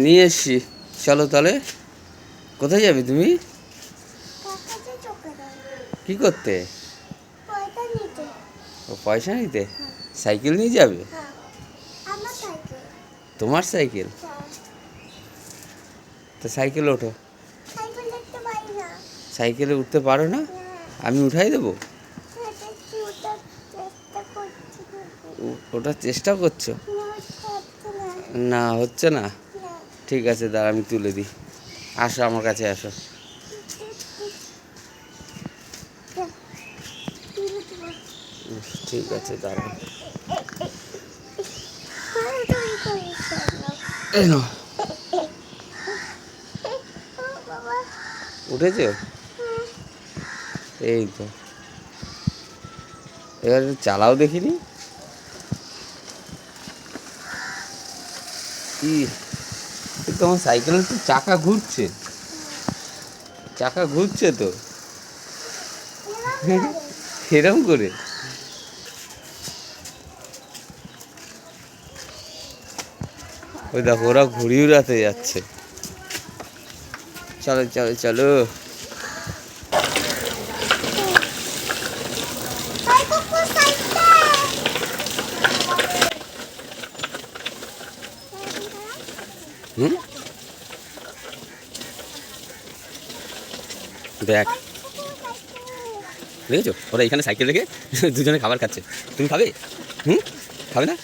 নিয়ে এসছি। চলো তাহলে। কোথায় যাবে তুমি? কি করতে? ও পয়সা নিতে। সাইকেল নিয়ে যাবে? তোমার সাইকেল? তো সাইকেলে ওঠো। সাইকেলে উঠতে পারো না? আমি উঠাই দেবো। ওটার চেষ্টা করছো? না হচ্ছে না। ঠিক আছে, দাঁড়া আমি তুলে দিই। আসো আমার কাছে আসো। ঠিক আছে দাঁড়াও। এই নাও। উঠেছো? এই তো। এবার চালাও দেখিনি। কি তোমার সাইকেলের তো চাকা ঘুরছে। চাকা ঘুরছে তো। এরম করে? ওই দেখো ওরা ঘুড়ি উড়াতে যাচ্ছে। চলো চলো চলো। হুম, দেখ দেখেছো ওরা এখানে সাইকেল রেখে দুজনে খাবার খাচ্ছে। তুমি খাবে? হুম, খাবে না?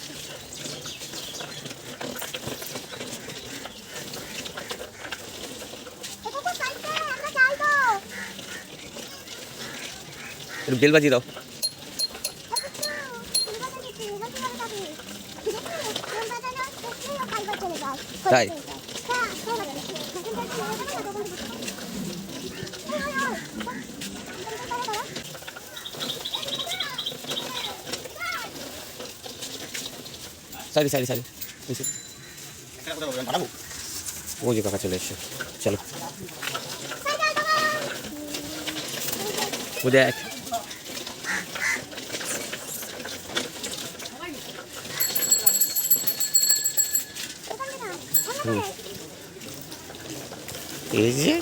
একটু বেল বাজিয়ে দাও। তাই? সারি সারি সারি। ও যে কাকা চলে এসছে। চলো। ও দেখ। এই যে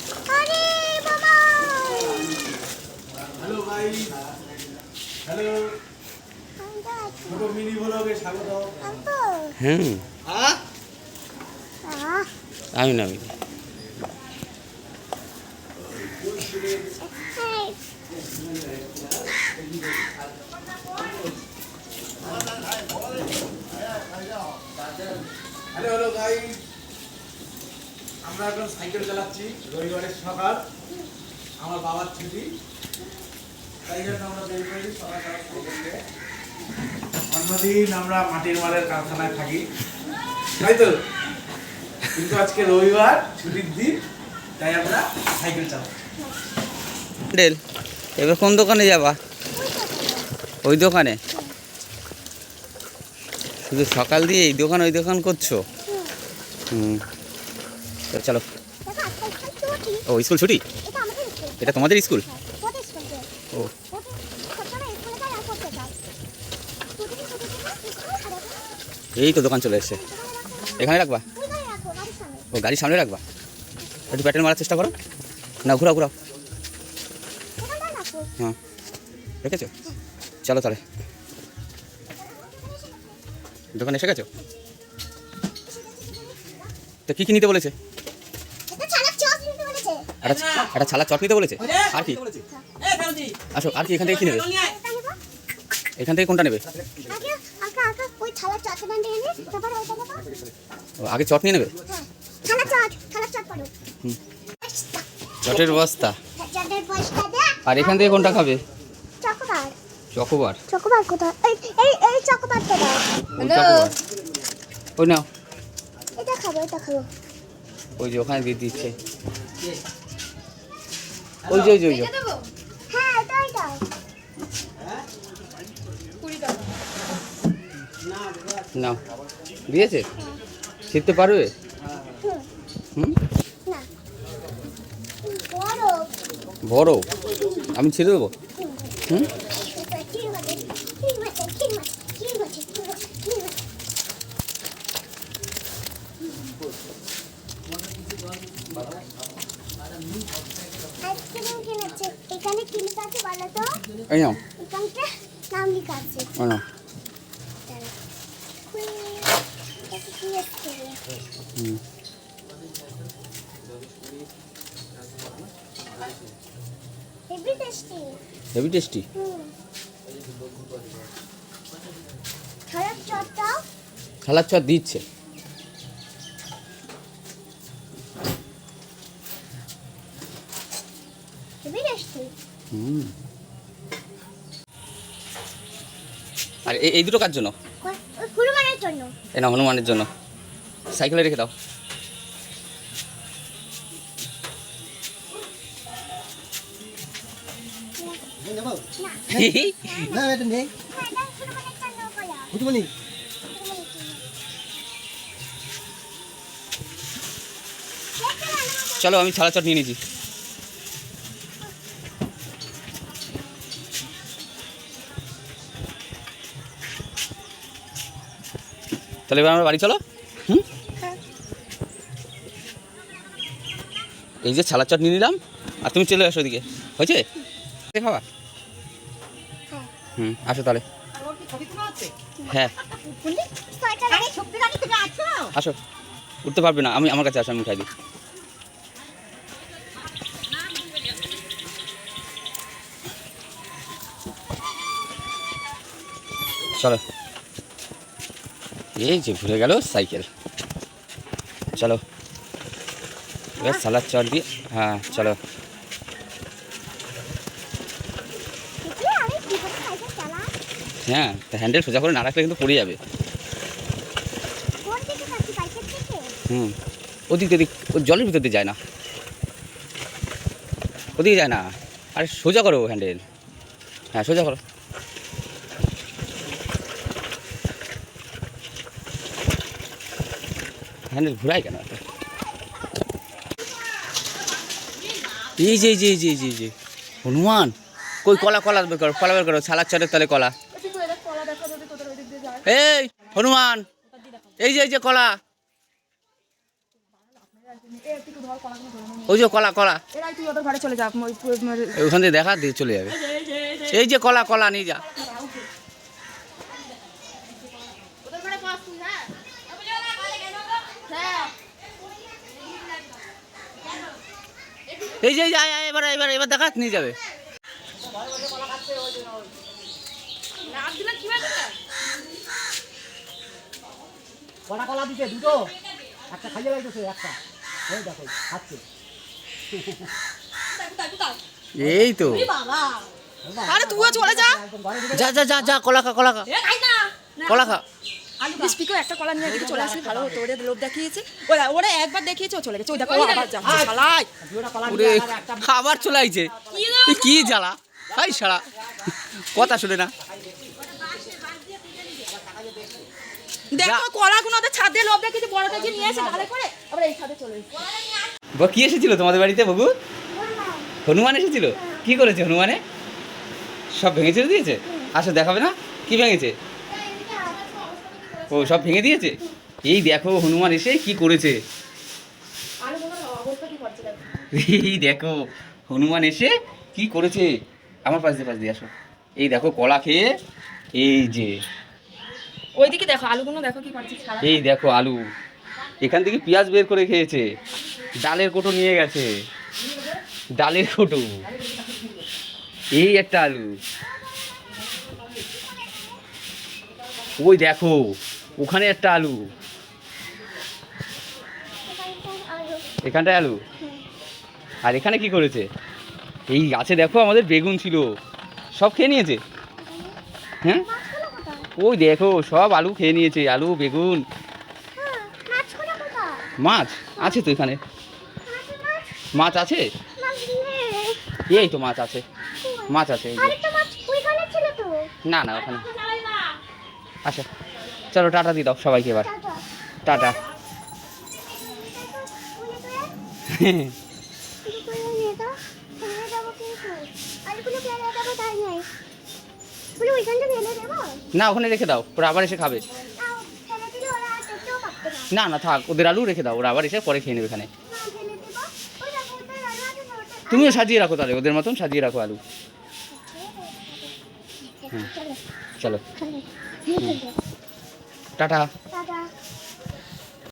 হ্যালো ভাই, হ্যালো ছোট মিনি ব্লগে স্বাগত। হুম, আমি নামি। হ্যালো হ্যালো ভাই, আমরা এখন সাইকেল চালাচ্ছি। রবিবারের সকাল, আমার বাবার ছুটি, তাই জন্য আমরা বের করি সকাল সকাল সাইকেল নিয়ে। অন্যদিন আমরা মাটির মালের কারখানায় থাকি, তাই তো, কিন্তু আজকে রবিবার ছুটির দিন, তাই আমরা সাইকেল চালাচ্ছি। এবার কোন দোকানে যাবা? ওই দোকানে? শুধু সকাল দিয়ে এই দোকান ওই দোকান করছো? হুম, চলো। ও স্কুল ছুটি? এটা তোমাদের স্কুল? ও এই তো দোকান চলে এসছে। এখানে রাখবা? ও গাড়ির সামনে রাখবা? একটু প্যাটেল মারার চেষ্টা করো না। ঘুরাও ঘুরাও। হ্যাঁ রেখেছো? চলো তাহলে। দোকানে এসে গেছো? তো কী কী নিতে বলেছে? একটা ছালার চট নিতে বলেছে। আর কি? আসো, আর কি এখান থেকে কী নেবে? এখান থেকে কোনটা নেবে? ও আগে চট নিয়ে নেবে? চটের বস্তা। আর এখান থেকে কোনটা খাবে? চকোবার। চকোবার কোথায়? এই চকোবারটা দাও। ওই নাও। এটা খাবো, এটা খাবো। ওই যে ওখানে দিয়ে দিচ্ছে। ওই যে ওই যে ওই যে। হ্যাঁ এটাই দাও। নাও। দিয়েছে? ছিঁড়তে পারবে? হুম, না বড় বড়। আমি ছিঁড়ে দেবো? হুম, আইসক্রিম কিনেছে। এখানে কি লেখা আছে বলো তো? এই নাও এখানটা নাম লেখা আছে। এই নাও। এটা কি আছে? হুম। Heavy tasty. Heavy tasty. খারাপ চটটা ছালার চপ দিচ্ছে। Heavy tasty. হুম। আর এই দুটো কার জন্য? ওই হনুমানের জন্য। এই না হনুমানের জন্য। সাইকেলে রেখে দাও। না এটা নেই হ্যাঁ, এটা হনুমানের জন্য কলা। বুঝবনি হনুমানের জন্য। দেখতে ভালো মতো। চলো আমি ছালা চট নিয়ে নিয়েছি। তাহলে এবার আমরা বাড়ি চলো। হুম। হ্যাঁ। এই যে ছালার চট নিয়ে নিলাম আর তুমি চলে আসো ওদিকে। হয়েছে খাওয়া? হ্যাঁ। হুম আসো তাহলে। হ্যাঁ ছয়টা আরে সত্যি জানি তুমি আছো? আসো। উঠতে পারবে না, আমি আমার কাছে আসো, আমি উঠাই দিই। চলো এই যে ঘুরে গেল সাইকেল। চলো এবার সালাদ চট দিয়ে, হ্যাঁ চলো। দেখলে আরে কিভাবে সাইকেল চালায়? হ্যাঁ হ্যান্ডেল সোজা করে না রাখলে কিন্তু পড়ে যাবে। কোন দিকে যাচ্ছি বাইকের দিকে? হুম ওদিক ওদিক ও জলের ভিতর দিয়ে যায় না, ওদিকে যায় না। আরে সোজা করো হ্যান্ডেল, হ্যাঁ সোজা করো। হ্যান্ডেল ঘুরাই কেন এত? এই যে এই যে এই যে এই যে এই যে হনুমান কই? কলা কলা বের করো, কলা বের করো, ছালার চটের তলে কলা। এই হনুমান এই যে কলা, ওই যে কলা কলা ওখান থেকে দেখা দিয়ে চলে যাবে। এই যে কলা কলা নিয়ে যা। এই যে এবার এবার এবার দেখা নিয়ে যাবে। কলা কলা দিতে দুটো একটা খাইয়ে লাগতেছে একটা ওই দেখো খাচ্ছে এই তো আরে তুইও চলে যা। যা যা যা যা কলা খা কলা খা কলা খা। স্পিকার একটা কলা নিয়ে এদিকে চলে আসলে ভালো হতো। ওরে লোভ দেখিয়েছে, ওরা একবার দেখিয়েছে ও চলে গেছে। ওই দেখো ও আবার যাচ্ছে শালাই। দুটো কলা ওরে আবার চলে আইছে, এই কি জ্বালা ভাই শালা, কথা শুনে না। দেখো কলাগুলো ওদের ছাদে লোভ দেখিয়েছে, বড়টাকে নিয়ে এসে ঢালে করে আবার এই ছাদে চলে এসেছে। কি এসেছিল তোমাদের বাড়িতে বাবু? হনুমান এসেছিল? কি করেছে হনুমানে? সব ভেঙে চলে দিয়েছে? আসো দেখাবে না কি ভেঙেছে? ও সব ভেঙে দিয়েছে। এই দেখো হনুমান এসে কি করেছে, এই দেখো হনুমান এসে কি করেছে। আমার পাশ দিয়ে আসো। এই দেখো কলা খেয়ে, এই যে ওইদিকে দেখো আলুগুলো দেখো কি করছে। এই দেখো আলু, এখান থেকে পেঁয়াজ বের করে খেয়েছে, ডালের কোটো নিয়ে গেছে, ডালের কোটো, এই একটা আলু। ওই দেখো ওখানে একটা আলু, এখানটায় আলু। আর এখানে কি করেছে? এই গাছে দেখো আমাদের বেগুন ছিল, সব খেয়ে নিয়েছে। হ্যাঁ ওই দেখো সব আলু খেয়ে নিয়েছে, আলু বেগুন। মাছ আছে তো এখানে, মাছ আছে, এই তো মাছ আছে, মাছ আছে এই যে। না না ওখানে। আচ্ছা চলো টাটা দিয়ে দাও সবাইকে এবার, টাটা। না ওখানে রেখে দাও, ওরা আবার এসে খাবে। না না থাক, ওদের আলু রেখে দাও, ওরা আবার এসে পরে খেয়ে নেবে এখানে। তুমিও সাজিয়ে রাখো তাহলে, ওদের মতন সাজিয়ে রাখো আলু। চলো চলো। টাটা।